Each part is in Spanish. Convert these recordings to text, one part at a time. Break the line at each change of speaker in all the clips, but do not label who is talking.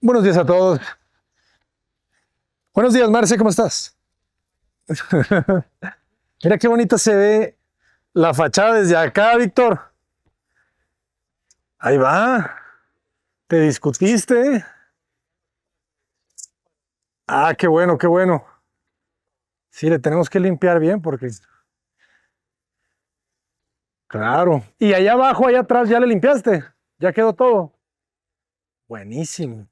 Buenos días a todos. Buenos días, Marce, ¿cómo estás? Mira qué bonita se ve la fachada desde acá, Víctor. Ahí va. ¿Te discutiste? Ah, qué bueno, qué bueno. Sí, le tenemos que limpiar bien porque, claro. Y allá abajo, allá atrás, ¿ya le limpiaste? ¿Ya quedó todo? Buenísimo.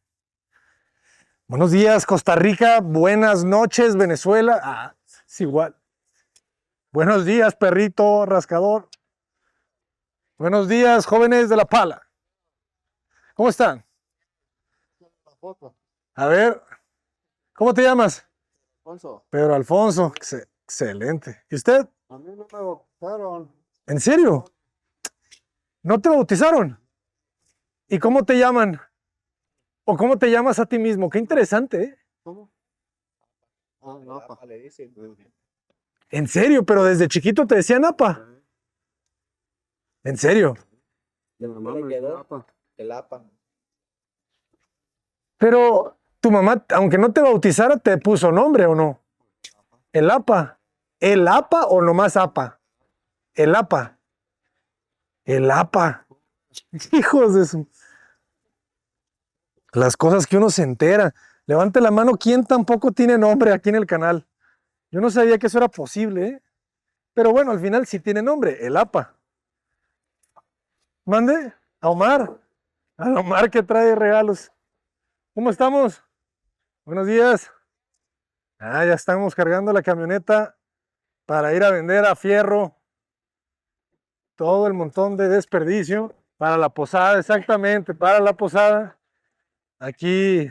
Buenos días, Costa Rica. Buenas noches, Venezuela. Ah, es igual. Buenos días, perrito rascador. Buenos días, jóvenes de La Pala. ¿Cómo están?
Foto,
A ver, ¿cómo te llamas?
Alfonso.
Pedro Alfonso. Excelente. ¿Y usted?
A mí no me bautizaron.
¿En serio? ¿No te bautizaron? ¿Y cómo te llaman? ¿O cómo te llamas a ti mismo? Qué interesante, ¿eh?
¿Cómo? Ah, no, le dicen.
En serio, pero desde chiquito te decían apa. En serio.
Mi mamá me quedó el APA.
Pero tu mamá, aunque no te bautizara, te puso nombre, ¿o no? El apa. ¿El apa o nomás apa? El apa. El apa. Hijos de su... Las cosas que uno se entera. Levante la mano, ¿quién tampoco tiene nombre aquí en el canal? Yo no sabía que eso era posible, ¿eh? Pero bueno, al final sí tiene nombre, el APA. Mande a Omar. A Omar que trae regalos. ¿Cómo estamos? Buenos días. Ah, ya estamos cargando la camioneta para ir a vender a Fierro todo el montón de desperdicio para la posada, exactamente, para la posada. Aquí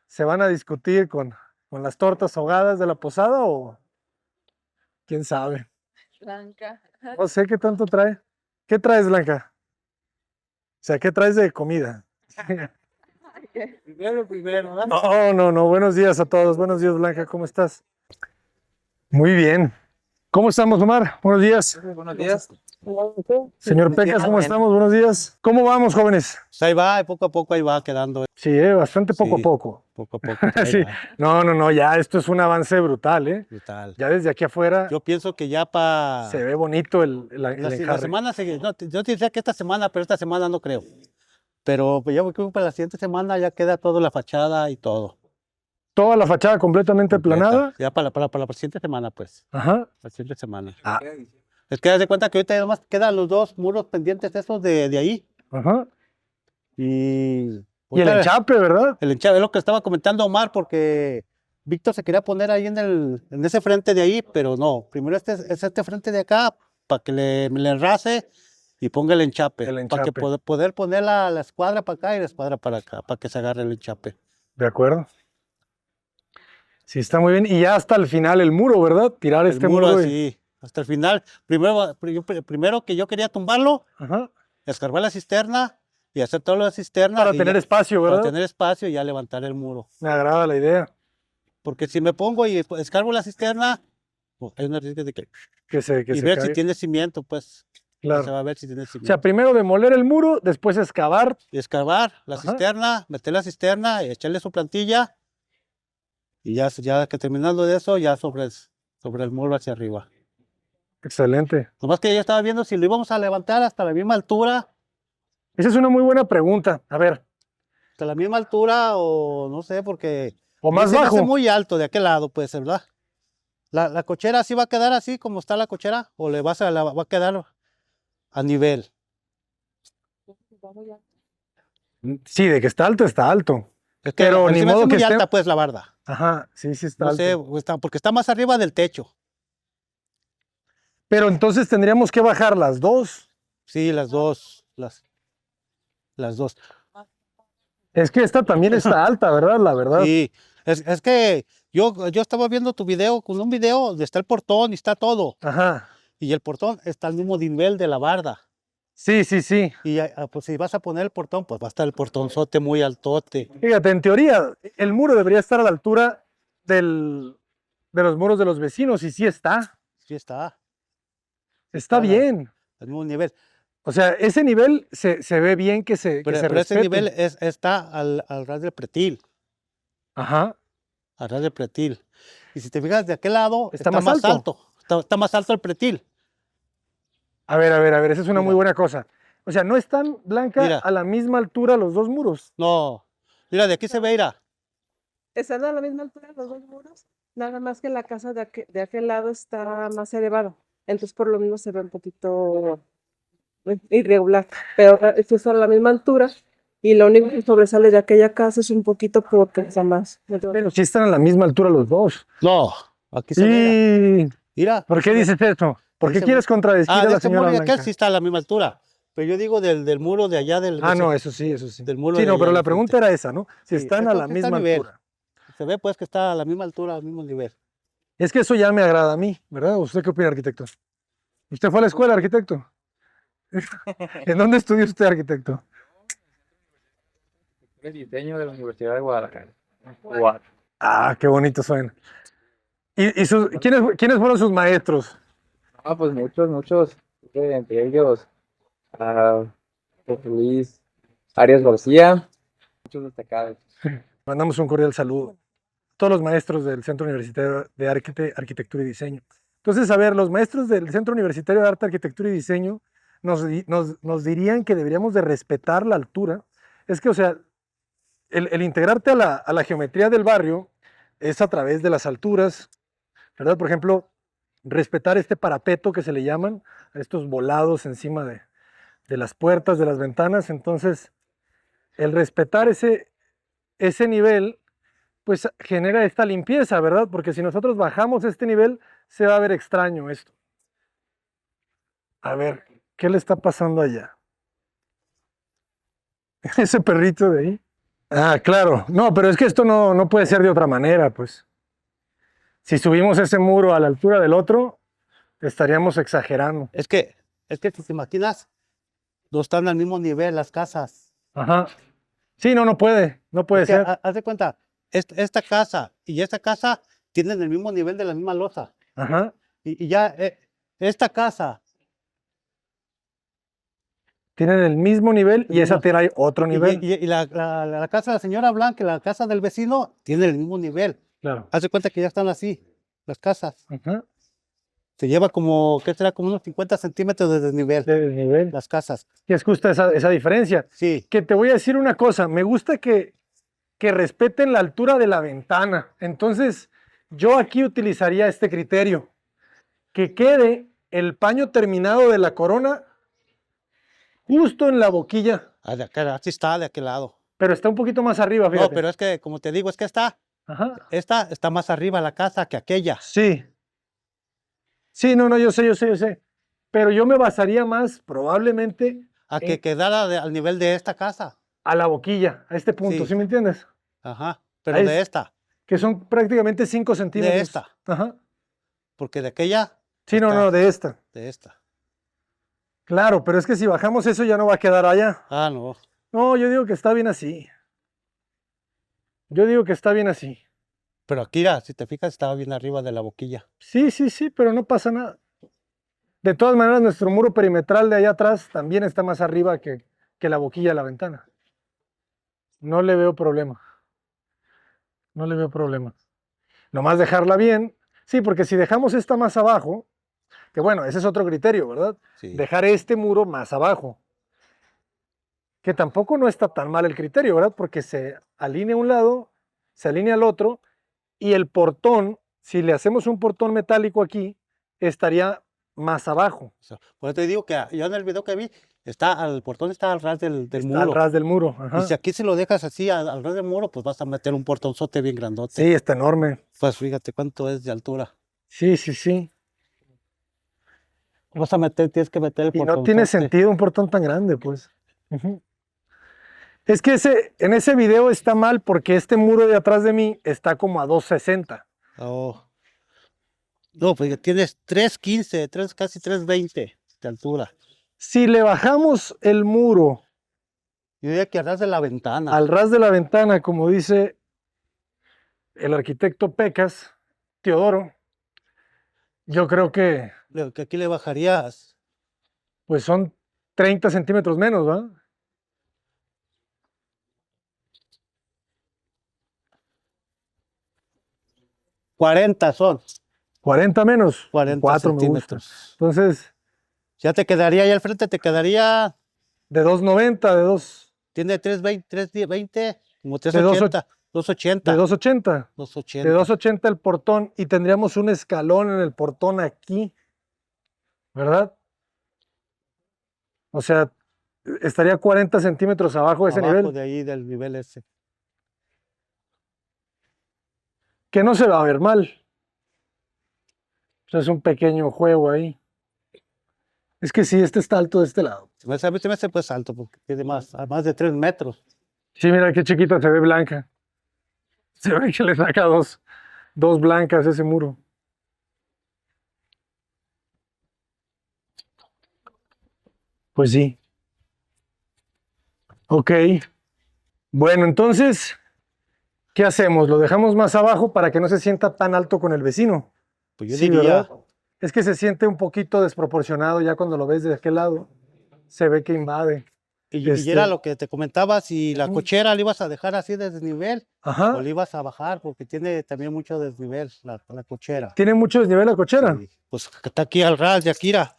se van a discutir con las tortas ahogadas de la posada o quién sabe.
Blanca.
No sé qué tanto trae. ¿Qué traes, Blanca? O sea, ¿qué traes de comida?
Primero, ¿no?
No. Buenos días a todos. Buenos días, Blanca. ¿Cómo estás? Muy bien. ¿Cómo estamos, Omar? Buenos días.
Buenos días.
Señor Pecas, ¿cómo estamos? Buenos días. ¿Cómo vamos, jóvenes?
Pues ahí va, poco a poco ahí va quedando.
Sí, bastante poco a
Sí.
poco.
Poco a poco. Ahí
Sí.
va,
No, ya esto es un avance brutal, ¿eh?
brutal.
Ya desde aquí afuera
Yo pienso que ya para
se ve bonito el
la
enjarre.
semana, no, yo te diría que esta semana, pero esta semana no creo. Pero pues, yo creo que para la siguiente semana ya queda toda la fachada y todo.
Toda la fachada completamente
Completa.
aplanada.
Ya para la siguiente semana, pues.
Ajá.
La siguiente semana.
Ah,
Es que haz de cuenta que ahorita además quedan los dos muros pendientes esos de ahí.
ajá.
Y
Y el
ahorita
enchape, ¿verdad?
el enchape, es lo que estaba comentando Omar, porque Víctor se quería poner ahí en ese frente de ahí, pero no. Primero es este frente de acá, para que le enrace y ponga el enchape.
El
Para que
enchape.
poder poner la escuadra para acá y la escuadra para acá, para que se agarre el enchape.
De acuerdo. Sí, está muy bien. Y ya hasta el final el muro, ¿verdad? Tirar
El
este
muro
muro.
así, hasta el final. Primero que yo quería tumbarlo,
Ajá.
escarbar la cisterna y hacer toda la cisterna.
Para
y
tener
ya-
espacio,
Para
¿verdad?
tener espacio y ya levantar el muro.
Me agrada la idea.
Porque si me pongo y escarbo la cisterna, pues, hay una riesgo de que
Que se
y ver si
caiga.
tiene cimiento, pues.
Claro.
Se va a ver si tiene
O sea,
cimiento.
primero demoler el muro, después excavar.
Y excavar la
Ajá.
cisterna, meter la cisterna y echarle su plantilla. Y ya que terminando de eso, ya sobre el muro hacia arriba.
Excelente.
Nomás que yo estaba viendo si lo íbamos a levantar hasta la misma altura,
Esa es una muy buena pregunta. A ver,
o no sé, porque
o
a mí
más
se me hace
bajo.
muy alto de aquel lado, pues, ¿verdad? La cochera sí va a quedar así como está la cochera, o va a quedar a nivel.
Sí, de que está alto, está alto.
Es que
Pero
a mí
ni
se me hace
modo que
muy
esté.
alta, pues, la barda.
Ajá, sí, está
No
alto.
sé, porque está más arriba del techo.
Pero entonces tendríamos que bajar las dos.
Sí, las dos. Las dos.
Es que esta también está alta, ¿verdad? La verdad.
Sí, es que yo estaba viendo tu video, con un video donde está el portón y está todo.
Ajá.
Y el portón está al mismo nivel de la barda.
Sí.
Y pues si vas a poner el portón, pues va a estar el portonzote muy altote.
Fíjate, en teoría, el muro debería estar a la altura de los muros de los vecinos, y sí está.
Sí está
Está bien.
al mismo nivel.
O sea, ese nivel se ve bien que se
Pero ese
respete.
nivel está al ras del pretil.
Ajá.
Al ras del pretil. Y si te fijas de aquel lado,
Está más alto.
Está más alto el pretil.
A ver, esa es una muy
Mira.
buena cosa. O sea, no están, Blanca,
Mira.
a la misma altura los dos muros.
No. Mira, de aquí se ve, mira.
Están a la misma altura los dos muros, nada más que la casa de aquel lado está más elevado. Entonces, por lo mismo se ve un poquito irregular. Pero estos están a la misma altura y lo único que sobresale de aquella casa es un poquito porque está más.
Pero sí están a la misma altura los dos.
No. Aquí se ve.
¿Y
Mira.
por qué dices eso? ¿Por qué
Dice-
quieres contradecir a
de
la
este
señora
muro de aquel
Blanca?
sí está a la misma altura. Pero yo digo del muro de allá del.
Ah, no, eso sí, eso sí.
Del muro
Sí,
de
no,
allá
pero
del
la pregunta
frente.
era esa, ¿no? Si
Sí,
están a
creo
la
que está a
misma
nivel.
altura.
Se ve pues que está a la misma altura, al mismo nivel.
Es que eso ya me agrada a mí, ¿verdad? ¿Usted qué opina, arquitecto? ¿Usted fue a la escuela, arquitecto? ¿En dónde estudió usted, arquitecto?
El diseño de la Universidad de Guadalajara.
Ah, qué bonito suena. ¿Y quiénes fueron sus maestros?
Ah, pues muchos. Entre ellos, José Luis Arias García, muchos destacados.
Mandamos un cordial saludo a todos los maestros del Centro Universitario de Arte, Arquitectura y Diseño. Entonces, a ver, los maestros del Centro Universitario de Arte, Arquitectura y Diseño nos dirían que deberíamos de respetar la altura. Es que, o sea, el integrarte a la geometría del barrio es a través de las alturas, ¿verdad? Por ejemplo, respetar este parapeto que se le llaman, a estos volados encima de las puertas, de las ventanas. Entonces, el respetar ese nivel, pues genera esta limpieza, ¿verdad? Porque si nosotros bajamos este nivel, se va a ver extraño esto. A ver, ¿qué le está pasando allá? Ese perrito de ahí. Ah, claro. No, pero es que esto no puede ser de otra manera, pues. Si subimos ese muro a la altura del otro, estaríamos exagerando.
Es que si te imaginas, no están al mismo nivel las casas.
Ajá. Sí, no puede
Es que,
ser.
haz de cuenta, esta casa y esta casa tienen el mismo nivel de la misma losa.
Ajá.
Y ya esta casa
Tienen el mismo nivel y esa trae otro nivel.
y la casa de la señora Blanca y la casa del vecino tienen el mismo nivel.
Claro.
Haz de cuenta que ya están así, las casas.
Ajá.
Se lleva como, ¿qué será? Como unos 50 centímetros de desnivel,
De desnivel.
las casas.
Y es justa esa diferencia.
Sí,
Que te voy a decir una cosa, me gusta que respeten la altura de la ventana. Entonces, yo aquí utilizaría este criterio, que quede el paño terminado de la corona justo en la boquilla,
de acá, así está de aquel lado.
pero está un poquito más arriba,
No,
fíjate.
pero es que, como te digo, es que
Ajá.
esta está más arriba la casa que aquella.
Sí. Sí, no, yo sé. Pero yo me basaría más probablemente
A que quedara al nivel de esta casa.
a la boquilla, a este punto,
Sí.
¿sí me entiendes?
Ajá, pero
Ahí
de
es-
esta,
Que son prácticamente 5 centímetros.
de esta,
Ajá.
porque de aquella,
Sí, no, de esta.
de esta.
Claro, pero es que si bajamos eso ya no va a quedar allá.
Ah, no.
No, yo digo que está bien así. Yo digo que está bien así.
Pero aquí, mira, si te fijas, estaba bien arriba de la boquilla.
Sí, pero no pasa nada. De todas maneras, nuestro muro perimetral de allá atrás también está más arriba que la boquilla de la ventana. No le veo problema. No le veo problema. Nomás dejarla bien. Sí, porque si dejamos esta más abajo, que bueno, ese es otro criterio, ¿verdad?
Sí.
Dejar este muro más abajo. Que tampoco no está tan mal el criterio, ¿verdad? Porque se alinea a un lado, se alinea al otro, y el portón, si le hacemos un portón metálico aquí, estaría más abajo.
Por eso te digo que yo en el video que vi, el portón está al ras del
Está
muro.
al ras del muro. Ajá.
Y si aquí se lo dejas así al ras del muro, pues vas a meter un portonzote bien grandote.
Sí, está enorme.
Pues fíjate cuánto es de altura.
Sí.
Tienes que meter el
Y
portonzote.
no tiene sentido un portón tan grande, pues. Ujú. Es que en ese video está mal porque este muro de atrás de mí está como a 2.60.
Oh. No, pues tienes 3.15, casi 3.20 de altura.
Si le bajamos el muro
Yo diría que al ras de la ventana.
al ras de la ventana, como dice el arquitecto Pecas, Teodoro, yo creo que
Que aquí le bajarías
pues son 30 centímetros menos, ¿va?
40 son,
40 menos.
40
4 me gusta.
centímetros.
Entonces,
Ya te quedaría, ya al frente te quedaría,
de 290, de 2,
tiene 320, 320, como
de
380,
de
280,
280. De
280.
280 el portón y tendríamos un escalón en el portón aquí, ¿verdad? O sea, estaría 40 centímetros abajo de ese
Abajo
nivel,
de ahí del nivel ese.
que no se va a ver mal. O sea, es un pequeño juego ahí. Es que sí, este está alto de este lado.
A mí se me hace pues alto porque tiene más de 3 metros.
Sí, mira qué chiquita se ve blanca. Se ve que le saca dos blancas ese muro. Pues sí. Ok. Bueno, entonces, ¿qué hacemos? ¿Lo dejamos más abajo para que no se sienta tan alto con el vecino?
Pues yo
Sí,
diría,
¿verdad? Es que se siente un poquito desproporcionado ya cuando lo ves de aquel lado. Se ve que invade.
y
Este-
era lo que te comentaba, si la
Ujú.
cochera la ibas a dejar así de desnivel
Ajá.
o la ibas a bajar, porque tiene también mucho desnivel la cochera.
Tiene mucho desnivel la cochera.
Sí, pues está aquí al ras de Akira.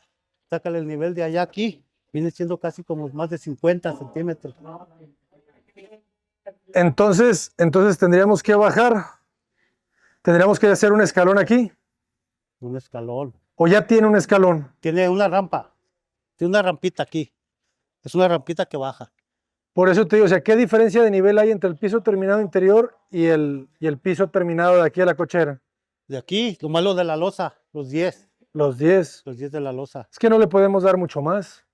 Sácale el nivel de allá aquí. Viene siendo casi como más de 50 centímetros.
Entonces tendríamos que bajar. Tendríamos que hacer un escalón aquí.
Un escalón.
O ya tiene un escalón.
Tiene una rampa. Tiene una rampita aquí. Es una rampita que baja.
Por eso te digo, o sea, ¿qué diferencia de nivel hay entre el piso terminado interior y el piso terminado de aquí a la cochera?
De aquí, lo malo de la losa, los 10.
Los 10.
Los 10 de la losa.
Es que no le podemos dar mucho más.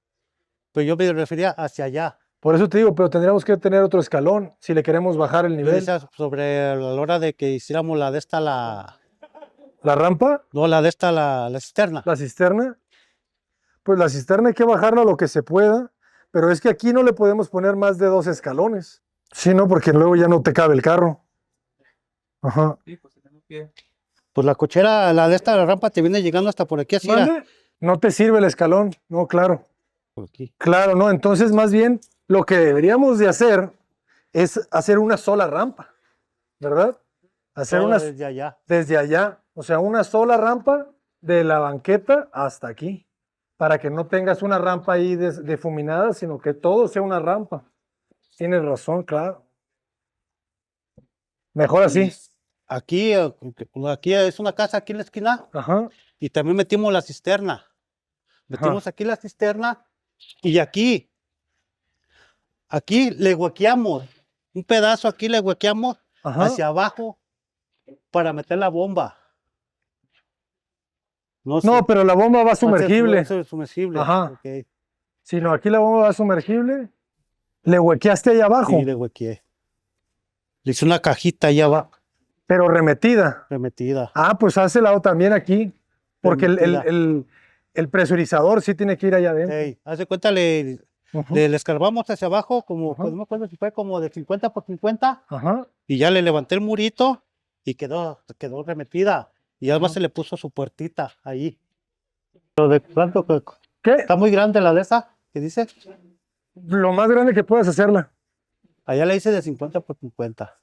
Pero yo me refería hacia allá.
Por eso te digo, pero tendríamos que tener otro escalón si le queremos bajar el
Yo
nivel.
decía sobre la hora de que hiciéramos la de esta,
¿La rampa?
no, la de esta, la cisterna.
¿La cisterna? Pues la cisterna hay que bajarla lo que se pueda, pero es que aquí no le podemos poner más de 2 escalones. Sí, no, porque luego ya no te cabe el carro. Ajá.
Sí, pues tenemos que.
Pues la cochera, la de esta, la rampa te viene llegando hasta por aquí así. Mira.
¿Mande? No te sirve el escalón. No, claro.
Por aquí.
Claro, no. Entonces, más bien, lo que deberíamos de hacer es hacer una sola rampa, ¿verdad? Hacer
Todo
una
desde allá.
desde allá, o sea, una sola rampa de la banqueta hasta aquí, para que no tengas una rampa ahí difuminada, sino que todo sea una rampa. Tienes razón, claro. Mejor así.
Aquí, aquí es una casa aquí en la esquina
Ajá.
y también metimos la cisterna. Metimos aquí la cisterna y aquí le huequeamos. Un pedazo aquí le huequeamos
Ajá.
hacia abajo para meter la bomba. No,
No, pero la bomba va
va a ser
sumergible.
sumergible.
Ajá.
Ok.
Si no, aquí la bomba va sumergible. Le huequeaste ahí abajo,
Sí, le huequeé. Le hice una cajita allá abajo,
pero remetida.
remetida.
Ah, pues hácelo también aquí, porque
Remetida.
el presurizador sí tiene que ir allá adentro.
Ey, haz de cuenta, le
Ujú.
le escarbamos hacia abajo, como,
Ajá.
pues no me acuerdo si fue como de 50 por 50,
Ajá.
y ya le levanté el murito y quedó remetida. Y además
Ajá.
se le puso su puertita ahí. Lo de cuánto que
¿Qué?
está muy grande la de esa, ¿qué dice?
Lo más grande que puedas hacerla.
Allá le hice de 50 por 50.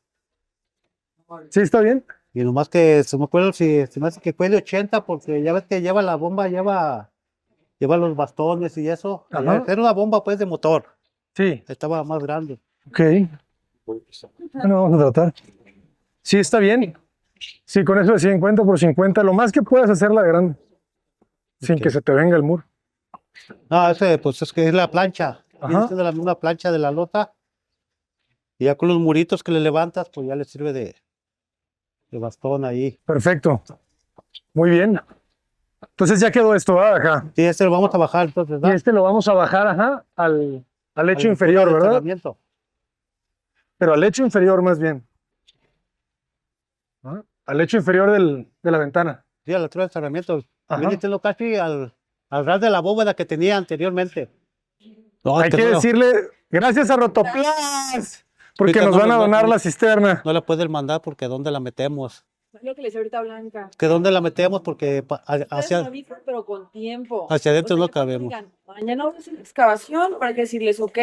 ¿Sí está bien?
Y nomás que se me acuerdo si se me hace que fue de 80, porque ya ves que lleva la bomba, lleva los bastones y eso.
Ajá.
Era una bomba pues de motor.
Sí.
Estaba más grande.
Ok. Bueno, vamos a tratar. Sí, está bien. Sí, con eso de 50 por 50, lo más que puedas hacerla grande. Sin
Ok.
que se te venga el muro.
No, ese pues es que es la plancha. Viene
Ajá.
siendo la misma plancha de la lota. Y ya con los muritos que le levantas, pues ya le sirve de bastón ahí.
Perfecto. Muy bien. Entonces ya quedó esto, ¿verdad? Acá.
Sí, este lo vamos a bajar entonces,
Y
¿verdad?
este lo vamos a bajar, ajá, al lecho
Al
inferior,
del
¿verdad?
cerramiento.
Pero al lecho inferior más bien. ¿Ah? Al lecho inferior de la ventana.
Sí, a la altura del cerramiento.
Ajá.
Viene siendo casi al ras de la bóveda que tenía anteriormente. No,
Hay que
no,
decirle gracias a Rotoplas, porque
Ahorita
nos
no
van a
nos va-
donar
no-
la cisterna.
no la pueden mandar porque ¿dónde la metemos?
Lo que le decía ahorita a Blanca.
¿Que dónde la metemos? Porque
Ustedes
hacia,
avisan, pero con tiempo.
hacia adentro
O sea,
no
que cuando
cabemos.
digan, mañana van a hacer la excavación, para que decirles, ok,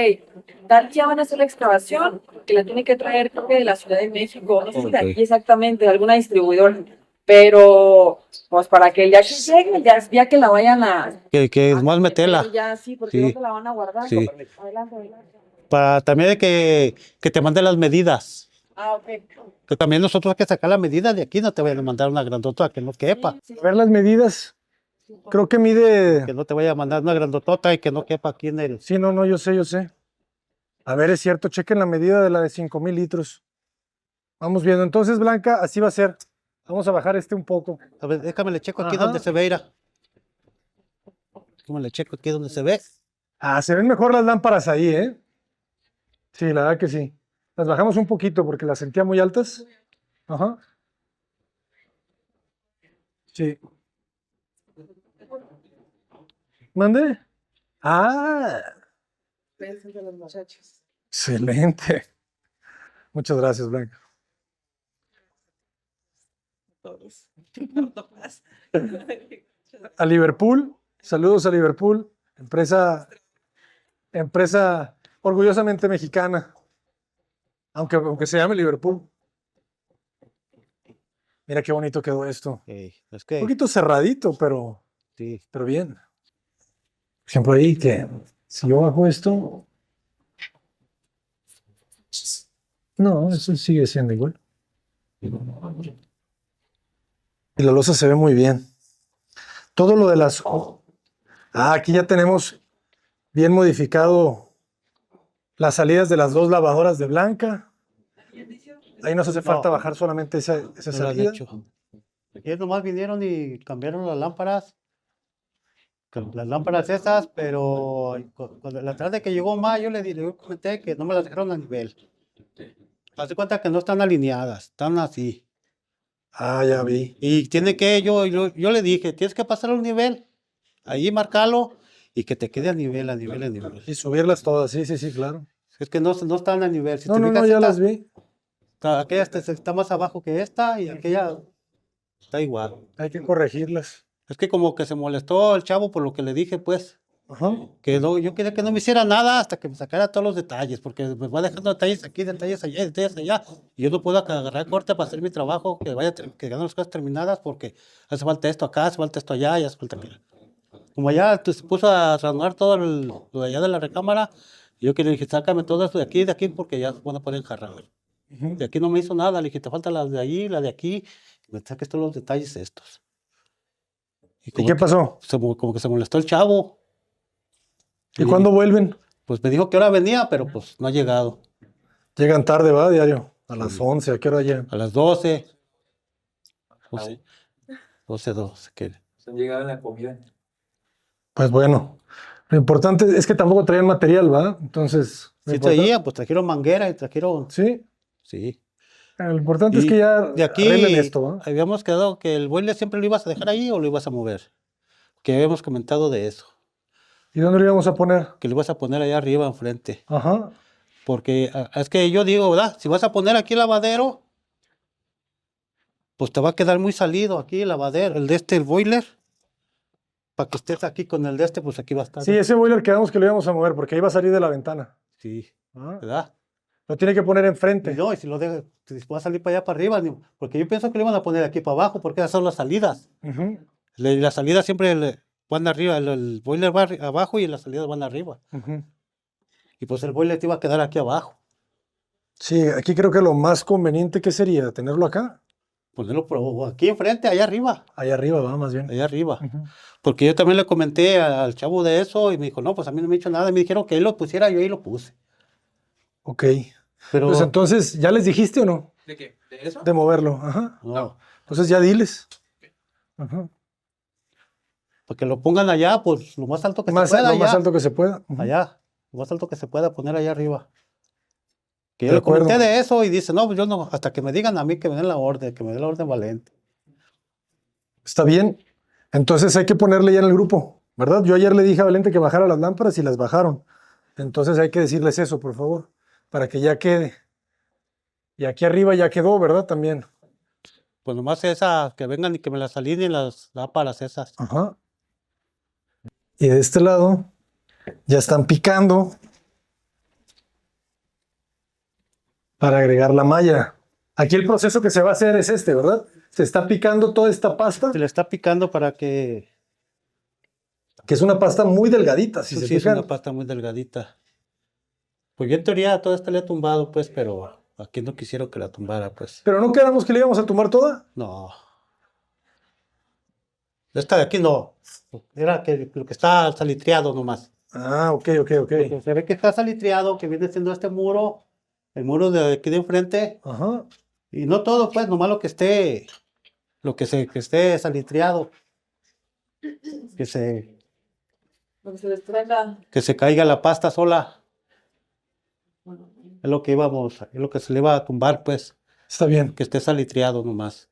tal día van a hacer la excavación, que la tienen que traer, creo que de la Ciudad de México, no sé si de
Ok.
aquí exactamente, de alguna distribuidora, pero pues para que ya que llegue, ya que la vayan
Que es más
meter
meterla.
ya sí, porque
Sí.
¿dónde la van a guardar?
Sí.
Adelante, adelante.
Para también de que te mande las medidas.
Ah, ok.
Que también nosotros hay que sacar la medida de aquí, no te vayan a mandar una grandota que no quepa.
Sí,
A ver las medidas. Creo que mide.
Que no te vaya a mandar una grandotota y que no quepa aquí en el...
Sí, no, yo sé, yo sé. A ver, es cierto, chequen la medida de la de 5,000 litros. Vamos viendo. Entonces, Blanca, así va a ser. Vamos a bajar este un poco.
A ver, déjame le checo aquí
Ajá.
donde se ve, Ira. Déjame le checo aquí donde se ve.
Ah, se ven mejor las lámparas ahí, ¿eh? Sí, la verdad que sí. Las bajamos un poquito porque las sentía muy altas. Ajá. Sí. ¿Mande? Ah,
Piensen de los muchachos.
excelente. Muchas gracias, Blanca.
Todos.
A Liverpool, saludos a Liverpool, empresa orgullosamente mexicana, aunque se llame Liverpool. Mira qué bonito quedó esto.
Es
Un
que,
poquito cerradito,
sí.
pero bien. Por ejemplo, ahí que si yo bajo esto, no, eso sigue siendo igual. Y la losa se ve muy bien. Todo lo de las... aquí ya tenemos bien modificado las salidas de las dos lavadoras de Blanca. Ahí nos hace falta bajar solamente esa
No lo han
salida.
hecho. Ayer nomás vinieron y cambiaron las lámparas. Las lámparas esas, pero cuando la tarde que llegó más, yo comenté que no me las dejaron a nivel. Haz de cuenta que no están alineadas, están así.
Ah, ya vi.
Y tiene que, yo le dije, tienes que pasar un nivel, ahí marcarlo y que te quede a nivel, a nivel, a nivel.
Y subirlas todas, sí, sí, sí, claro.
Es que no están a nivel. Si
No,
te
no,
fijas,
no, ya
esta-
las vi.
aquella está más abajo que esta y aquella está igual.
Hay que corregirlas.
Es que como que se molestó el chavo por lo que le dije, pues.
Ajá.
Que yo quería que no me hiciera nada hasta que me sacara todos los detalles, porque me va dejando detalles aquí, detalles allá, detalles allá, y yo no puedo agarrar corte para hacer mi trabajo, que ganen las cosas terminadas, porque hace falta esto acá, hace falta esto allá, y hace falta acá. Como allá se puso a reanudar todo lo de allá de la recámara, y yo que le dije, sácame todo esto de aquí, porque ya se van a poner enjarrados.
Ujú.
De aquí no me hizo nada, le dije, te falta la de allí, la de aquí, y me saques todos los detalles estos.
¿Y
como
qué
que-
pasó?
como que se molestó el chavo.
¿Y cuándo vuelven?
Pues me dijo que ahora venía, pero pues no ha llegado.
Llegan tarde, ¿va? Diario. A las
Sí.
11, ¿a qué hora llegan?
A las 12. 12, 12, que
Han llegado en la comida.
Pues bueno, lo importante es que tampoco traían material, ¿va? Entonces, lo
sí
importa-
traían, pues trajeron manguera y trajeron,
Sí,
sí.
lo importante es
Y
que ya
de aquí
arreglen esto, ¿va?
habíamos quedado que el boiler siempre lo ibas a dejar ahí o lo ibas a mover. Que habíamos comentado de eso,
¿Y dónde lo íbamos a poner?
que lo ibas a poner allá arriba enfrente.
Ajá.
Porque es que yo digo, ¿verdad? Si vas a poner aquí el lavadero, pues te va a quedar muy salido aquí el lavadero, el boiler. Para que estés aquí con el de este, pues aquí va a estar.
Sí, ese boiler quedamos que lo íbamos a mover porque ahí va a salir de la ventana.
Sí,
Ah,
¿verdad?
lo tiene que poner
Y
enfrente.
no, y si lo deja, si va a salir para allá para arriba, porque yo pienso que lo iban a poner aquí para abajo, porque esas son las salidas.
Ujú,
Las salidas siempre van arriba, el boiler va abajo y las salidas van arriba.
ujú.
Y pues el boiler te iba a quedar aquí abajo.
Sí, aquí creo que lo más conveniente que sería tenerlo acá,
Ponerlo aquí enfrente, allá arriba.
allá arriba, va más bien.
Allá arriba.
Ujú.
Porque yo también le comenté al chavo de eso y me dijo, no, pues a mí no me ha dicho nada. Y me dijeron que él lo pusiera, yo ahí lo puse.
Ok.
Pero
Pues entonces, ¿ya les dijiste o no?
¿De qué? ¿De eso?
De moverlo. Ajá.
no,
Entonces ya diles. Ajá.
porque lo pongan allá, pues lo más alto que
Más,
se pueda.
lo más
allá.
alto que se pueda. Ujú.
Allá, lo más alto que se pueda poner allá arriba. Que
De
yo le
acuerdo.
comenté de eso y dice, no, pues yo no, hasta que me digan a mí que me den la orden, que me den la orden Valente.
Está bien. Entonces hay que ponerle ya en el grupo, ¿verdad? Yo ayer le dije a Valente que bajara las lámparas y las bajaron. Entonces hay que decirles eso, por favor, para que ya quede. Y aquí arriba ya quedó, ¿verdad? También.
Pues nomás esas, que vengan y que me las alineen las lámparas esas.
Ajá. Y de este lado ya están picando para agregar la malla. Aquí el proceso que se va a hacer es este, ¿verdad? Se está picando toda esta pasta,
Se le está picando para que...
que es una pasta muy delgadita, si se
sí, es
fijan.
una pasta muy delgadita. Pues yo en teoría toda esta le he tumbado, pues, pero aquí no quisieron que la tumbara, pues.
Pero no quedamos que le íbamos a tumbar toda.
No. Esta de aquí no. Era que lo que está salitriado nomás.
Ah, ok.
Porque se ve que está salitriado, que viene siendo este muro, el muro de aquí de enfrente.
Ajá.
Y no todo, pues, nomás lo que esté, que esté salitriado.
Lo que se desprenda.
Que se caiga la pasta sola. Es lo que es lo que se le iba a tumbar, pues,
Está bien.
que esté salitriado nomás.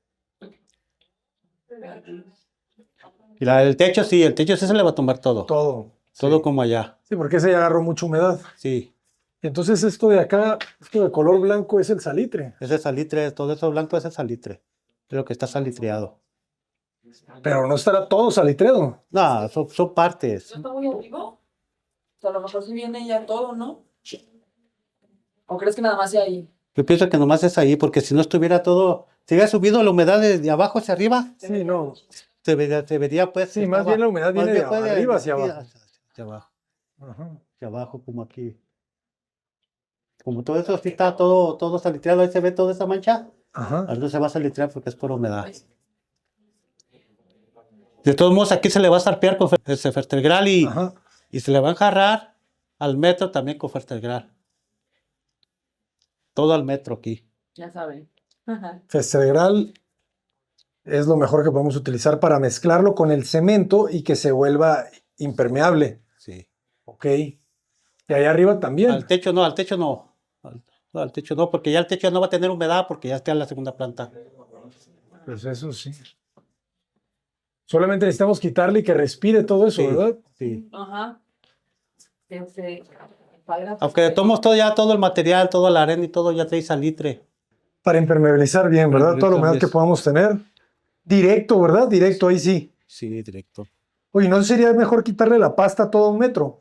Y el techo sí se le va a tumbar todo.
Todo.
Todo
Sí.
como allá.
Sí, porque ese ya agarró mucha humedad.
Sí.
Y entonces esto de acá, esto de color blanco es el salitre.
Ese salitre, todo eso blanco es el salitre. Es lo que está salitriado.
Pero no estará todo salitreado.
No, son partes.
¿No está muy arriba? O sea, a lo mejor sí viene ya todo, ¿no? ¿O crees que nada más sea ahí?
Yo pienso que nomás es ahí, porque si no estuviera todo, si hubiera subido la humedad de abajo hacia arriba,
Sí, no.
se vería pues.
Sí,
que
más
estaba-
bien la humedad
más
viene
bien
de
fue
arriba hacia
sí,
abajo.
hacia abajo.
Ajá.
Hacia abajo, como aquí. Como todo eso sí está todo salitriado, ahí se ve toda esa mancha.
Ajá.
Ahí no se va a salitrear porque es por humedad. De todos modos, aquí se le va a sarpear con ese Fertegral
Ajá.
y se le va a enjarrar al metro también con Fertegral. Todo al metro aquí.
Ya saben.
Festegral es lo mejor que podemos utilizar para mezclarlo con el cemento y que se vuelva impermeable.
Sí.
Ok. Y allá arriba también.
Al techo no. Al techo no, porque ya el techo no va a tener humedad porque ya está en la segunda planta.
Pues eso sí. Solamente necesitamos quitarle y que respire todo eso,
Sí,
¿verdad?
sí.
Ajá.
Aunque de todos modos todo el material, toda la arena y todo ya trae salitre.
Para impermeabilizar bien, ¿verdad? Toda la humedad que
Impermeabilizar
podamos tener. Directo, ¿verdad? Directo, ahí sí.
Sí, directo.
Oye, ¿no sería mejor quitarle la pasta a todo 1 metro?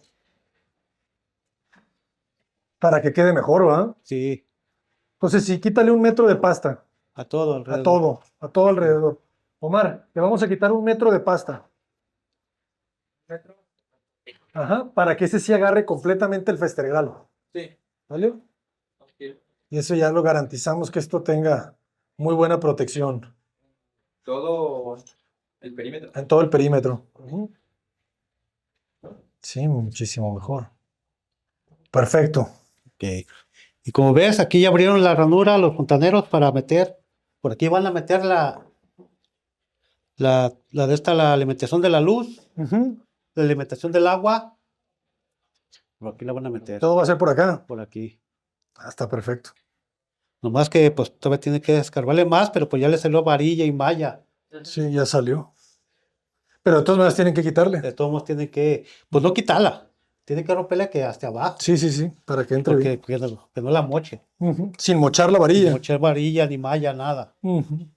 Para que quede mejor, ¿verdad?
Sí,
Entonces, sí, quítale 1 metro de pasta.
a todo alrededor.
A todo alrededor. Omar, le vamos a quitar 1 metro de pasta. Ajá, para que ese sí agarre completamente el Festegral.
Sí.
¿Vale? Y eso ya lo garantizamos que esto tenga muy buena protección
Todo el perímetro.
en todo el perímetro. Ujú. Sí, muchísimo mejor. Perfecto.
Ok. Y como ves, aquí ya abrieron la ranura los fontaneros para meter. Por aquí van a meter la alimentación de la luz,
Ujú.
la alimentación del agua. Por aquí la van a meter.
Todo va a ser por acá.
Por aquí.
Ah, está perfecto.
Nomás que pues todavía tiene que escarbarle más, pero pues ya le salió varilla y malla.
Sí, ya salió. Pero de todas maneras tienen que quitarle.
De todos modos tiene que, pues no quitarla. Tiene que romperla que hasta abajo.
Sí, para que entre bien.
Porque que no la moche.
Ujú. Sin mochar la
Ni
varilla.
mochar varilla, ni malla, nada.
Ujú.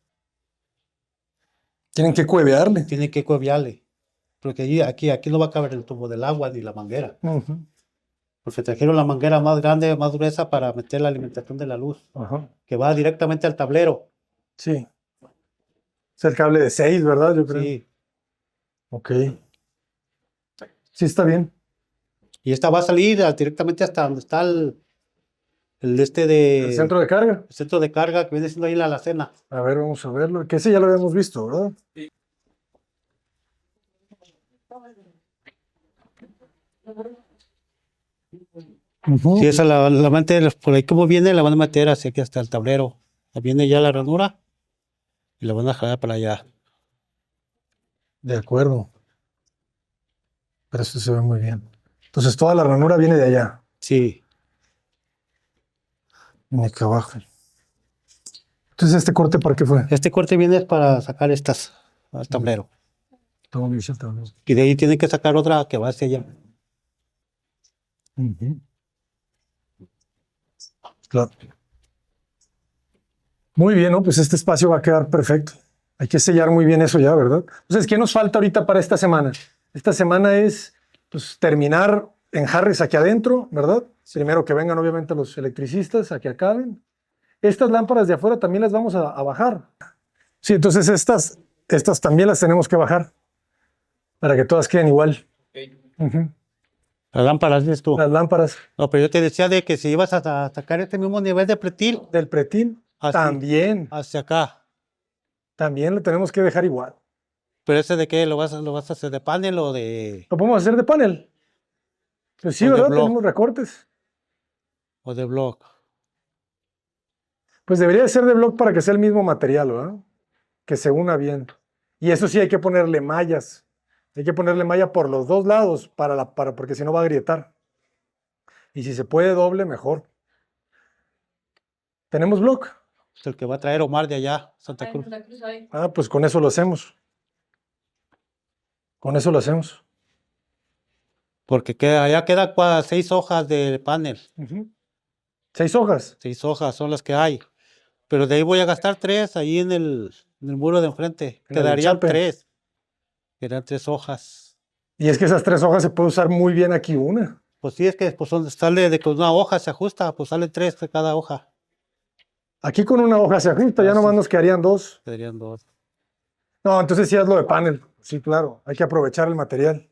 Tienen que cuevearle.
Tiene que cueviarle. Porque aquí no va a caber el tubo del agua ni la manguera.
Ujú.
Porque trajeron la manguera más grande, más gruesa para meter la alimentación de la luz,
Ajá.
que va directamente al tablero.
Sí. Es el cable de 6, ¿verdad? Yo creo.
Sí.
Ok. Sí, está bien.
Y esta va a salir directamente hasta donde está el
El centro de carga.
centro de carga que viene siendo ahí la alacena.
A ver, vamos a verlo. Que ese ya lo habíamos visto, ¿verdad? Ujú.
Si esa la van a meter, por ahí como viene, la van a meter hacia aquí hasta el tablero. Ahí viene ya la ranura y la van a jalar para allá.
De acuerdo. Pero eso se ve muy bien. Entonces toda la ranura viene de allá.
Sí.
Viene acá abajo. Entonces, ¿este corte para qué fue?
Este corte viene para sacar estas al tablero.
Todo bien, está bien.
Y de ahí tienen que sacar otra que va hacia allá.
Ujú. Claro. Muy bien, ¿no? Pues este espacio va a quedar perfecto. Hay que sellar muy bien eso ya, ¿verdad? Entonces, ¿qué nos falta ahorita para esta semana? Esta semana es pues, terminar en Harris aquí adentro, ¿verdad? Primero que vengan obviamente los electricistas a que acaben. Estas lámparas de afuera también las vamos a bajar. Sí, entonces estas también las tenemos que bajar para que todas queden igual. Ujú.
Las lámparas, dices tú.
Las lámparas
No, pero yo te decía de que si ibas a sacar este mismo nivel de pretil
del pretín
Así.
también
hacia acá.
lo tenemos que dejar igual.
¿Pero ese de qué? ¿Lo vas a hacer de panel o de,
¿Lo podemos hacer de panel? Pues sí,
O de
¿verdad?
block.
Tenemos recortes.
block?
Pues debería de ser de block para que sea el mismo material, ¿verdad? Que se una bien. Y eso sí hay que ponerle mallas. Hay que ponerle malla por los dos lados porque si no va a agrietar. Y si se puede doble, mejor. ¿Tenemos block?
Es el que va a traer Omar de allá, Santa
Ay,
Cruz.
Santa Cruz hay.
Ah, pues con eso lo hacemos. Con eso lo hacemos.
Porque allá queda 6 hojas de panel.
Ujú. 6 hojas.
6 hojas son las que hay. Pero de ahí voy a gastar 3 ahí en el muro de enfrente.
En el
Quedarían
chape.
3. Quedarían 3 hojas.
Y es que esas 3 hojas se puede usar muy bien aquí una.
Pues sí, es que pues, sale de que una hoja se ajusta, pues sale 3 de cada hoja.
Aquí con una hoja se ajusta,
Ah,
ya nomás
sí.
nos quedarían 2.
Quedarían 2.
No, entonces sí hazlo de panel. Sí, claro. Hay que aprovechar el material.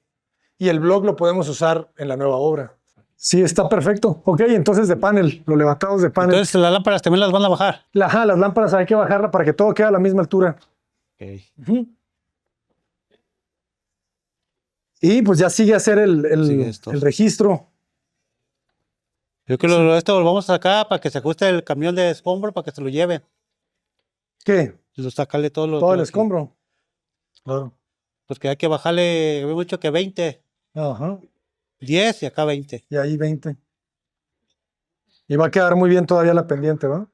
Y el block lo podemos usar en la nueva obra. Sí, está perfecto. Ok, entonces de panel. Lo levantamos de panel.
Entonces las lámparas también las van a bajar.
Ajá, las lámparas hay que bajarla para que todo quede a la misma altura.
Ok.
Ujú. Y pues ya sigue a hacer
Sigue esto.
el registro.
Yo creo que esto lo vamos a sacar para que se ajuste el camión de escombro para que se lo lleven.
¿Qué?
Y lo sacarle todo lo
Todo el
aquí.
escombro. Claro.
Porque hay que bajarle, había mucho que 20,
Ajá.
10 y acá 20.
Y ahí 20. Y va a quedar muy bien todavía la pendiente, ¿va?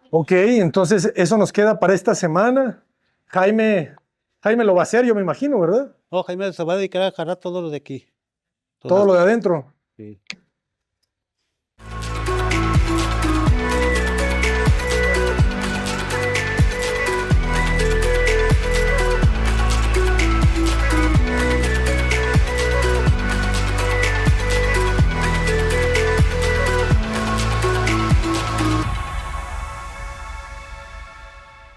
Ok, entonces eso nos queda para esta semana. Jaime lo va a hacer, yo me imagino, ¿verdad?
No, Jaime se va a dedicar a jalar todo lo de aquí.
Todo lo de adentro.
Sí.